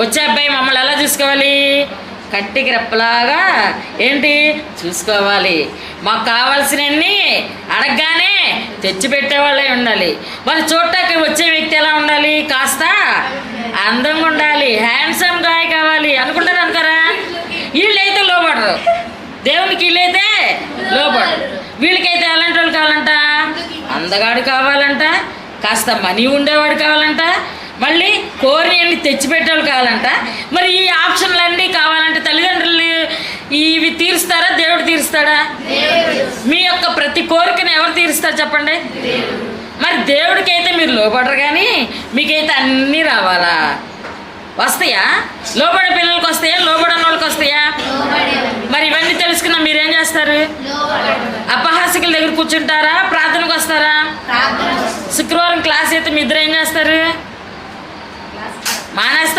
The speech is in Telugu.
వచ్చే అబ్బాయి మమ్మల్ని ఎలా చూసుకోవాలి? కట్టికి రెప్పలాగా ఏంటి చూసుకోవాలి. మాకు కావాల్సినవన్నీ అడగగానే తెచ్చిపెట్టేవాళ్ళే ఉండాలి. మరి చూడటానికి వచ్చే వ్యక్తి ఎలా ఉండాలి? కాస్త అందంగా ఉండాలి, హ్యాండ్సమ్ గాయ కావాలి అనుకుంటారు అనుకోరా? వీళ్ళైతే లోపడరు దేవునికి, వీళ్ళైతే లోపడరు. వీళ్ళకైతే ఎలాంటి వాళ్ళు కావాలంట? అందగాడు కావాలంట, కాస్త మనీ ఉండేవాడు కావాలంట, మళ్ళీ కోరినవన్నీ తెచ్చిపెట్టేవాళ్ళు కావాలంట. మరి ఈ ఆప్షన్లన్నీ కావాలంటే తల్లిదండ్రులు ఇవి తీరుస్తారా? దేవుడు తీరుస్తాడా? మీ యొక్క ప్రతి కోరికను ఎవరు తీరుస్తారు చెప్పండి? మరి దేవుడికి అయితే మీరు లోపడరు, కానీ మీకైతే అన్నీ రావాలా? వస్తాయా? లోబడే పిల్లలకి వస్తాయా? లోబడని వాళ్ళకి వస్తాయా? మరి ఇవన్నీ తెలుసుకున్నా మీరేం చేస్తారు? అపహాసికుల దగ్గర కూర్చుంటారా? ప్రార్థనకు వస్తారా? శుక్రవారం క్లాస్ అయితే మీ ఇద్దరు ఏం చేస్తారు? మానేస్తారు.